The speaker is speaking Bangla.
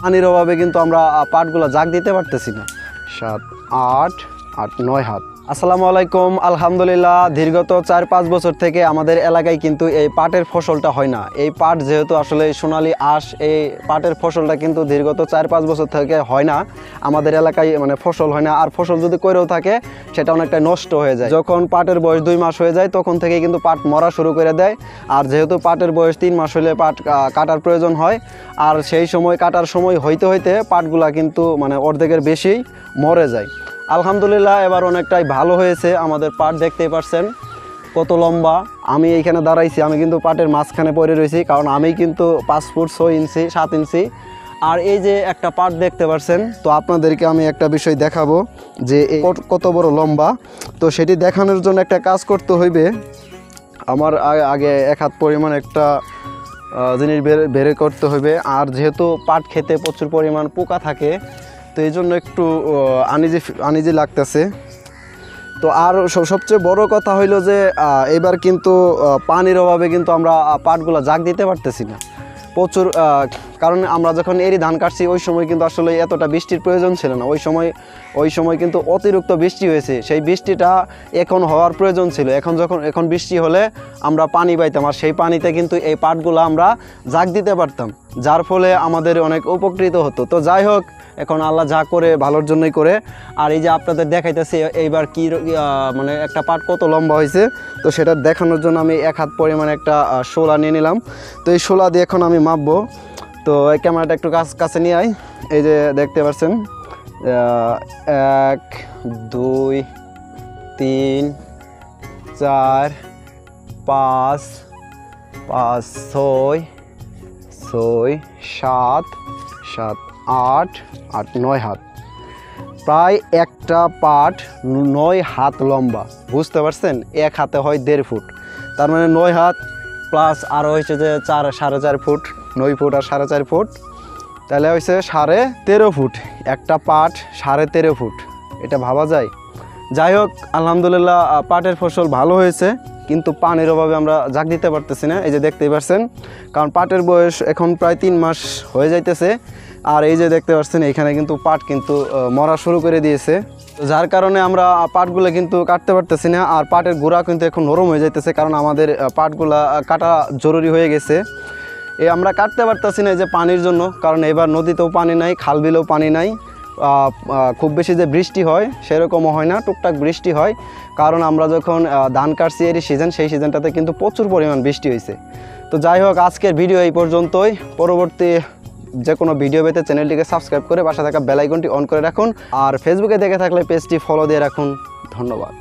পানির অভাবে কিন্তু আমরা পাটগুলো জাগ দিতে পারতেছি না। 7, 8, 8, 9 হাত। আসসালামু আলাইকুম। আলহামদুলিল্লাহ, দীর্ঘত 4-5 বছর থেকে আমাদের এলাকায় কিন্তু এই পাটের ফসলটা হয় না। এই পাট যেহেতু আসলে সোনালী আঁশ, এই পাটের ফসলটা কিন্তু দীর্ঘত 4-5 বছর থেকে হয় না আমাদের এলাকায়, মানে ফসল হয় না। আর ফসল যদি করেও থাকে সেটা অনেকটা নষ্ট হয়ে যায়। যখন পাটের বয়স 2 মাস হয়ে যায় তখন থেকে কিন্তু পাট মরা শুরু করে দেয়। আর যেহেতু পাটের বয়স 3 মাস হলে পাট কাটার প্রয়োজন হয়, আর সেই সময় কাটার সময় হইতে হইতে পাটগুলা কিন্তু মানে অর্ধেকের বেশি মরে যায়। আলহামদুলিল্লাহ, এবার অনেকটাই ভালো হয়েছে। আমাদের পাট দেখতেই পাচ্ছেন কত লম্বা। আমি এইখানে দাঁড়াইছি, আমি কিন্তু পাটের মাঝখানে পড়ে রয়েছি, কারণ আমি কিন্তু 5 ফুট 6 ইঞ্চি 7 ইঞ্চি। আর এই যে একটা পাট দেখতে পাচ্ছেন, তো আপনাদেরকে আমি একটা বিষয় দেখাবো যে কত বড় লম্বা। তো সেটি দেখানোর জন্য একটা কাজ করতে হইবে। আমার আগে 1 হাত পরিমাণ একটা জিনিস বের করতে হইবে। আর যেহেতু পাট খেতে প্রচুর পরিমাণ পোকা থাকে, তো এই জন্য একটু আনিজি লাগতেছে। তো আর সবচেয়ে বড় কথা হইলো যে এবার কিন্তু পানির অভাবে কিন্তু আমরা পাটগুলো জাগ দিতে পারতেছি না প্রচুর। কারণ আমরা যখন এরি ধান কাটছি ওই সময় কিন্তু আসলে এতটা বৃষ্টির প্রয়োজন ছিল না। ওই সময় কিন্তু অতিরিক্ত বৃষ্টি হয়েছে। সেই বৃষ্টিটা এখন হওয়ার প্রয়োজন ছিল। এখন বৃষ্টি হলে আমরা পানি পাইতাম, আর সেই পানিতে কিন্তু এই পাটগুলো আমরা জাগ দিতে পারতাম, যার ফলে আমাদের অনেক উপকৃত হতো। তো যাই হোক, এখন আল্লাহ যা করে ভালোর জন্যই করে। আর এই যে আপনাদের দেখাইতেছি এইবার কি মানে একটা পাট কত লম্বা হয়েছে, তো সেটা দেখানোর জন্য আমি 1 হাত পরিমাণ একটা শোলা নিয়ে নিলাম। তো এই শোলা দিয়ে এখন আমি মাপবো। তো এই ক্যামেরাটা একটু কাছে নিয়ে আই। এই যে দেখতে পাচ্ছেন 1, 2, 3, 4, 5, 6, 7, 8, 9 হাত। প্রায় একটা পাট 9 হাত লম্বা, বুঝতে পারছেন? 1 হাতে হয় 1.5 ফুট, তার মানে 9 হাত প্লাস আরও হয়েছে যে 4.5 ফুট, 9 ফুট আর 4.5 ফুট, তাহলে হয়েছে 13.5 ফুট। একটা পাট 13.5 ফুট, এটা ভাবা যায়? যাই হোক, আলহামদুলিল্লাহ পাটের ফসল ভালো হয়েছে, কিন্তু পানির অভাবে আমরা জাগ দিতে পারতেছি না। এই যে দেখতেই পাচ্ছেন, কারণ পাটের বয়স এখন প্রায় 3 মাস হয়ে যাইতেছে। আর এই যে দেখতে পাচ্ছেন এখানে কিন্তু পাট কিন্তু মরা শুরু করে দিয়েছে, যার কারণে আমরা পাটগুলো কিন্তু কাটতে পারতেছি না। আর পাটের গোড়া কিন্তু এখন নরম হয়ে যাইতেছে, কারণ আমাদের পাটগুলা কাটা জরুরি হয়ে গেছে। আমরা কাটতে পারতেছি না এই যে পানির জন্য, কারণ এবার নদীতেও পানি নাই, খাল বিলেও পানি নাই। খুব বেশি যে বৃষ্টি হয় সেরকমও হয় না, টুকটাক বৃষ্টি হয়। কারণ আমরা যখন ধান কাটছি এরই সিজন, সেই সিজনটাতে কিন্তু প্রচুর পরিমাণ বৃষ্টি হয়েছে। তো যাই হোক, আজকের ভিডিও এই পর্যন্তই। পরবর্তী যে কোনো ভিডিও পেতে চ্যানেলটিকে সাবস্ক্রাইব করে পাশে থাকা বেল আইকনটি অন করে রাখুন। আর ফেসবুকে দেখে থাকলে পেজটি ফলো দিয়ে রাখুন। ধন্যবাদ।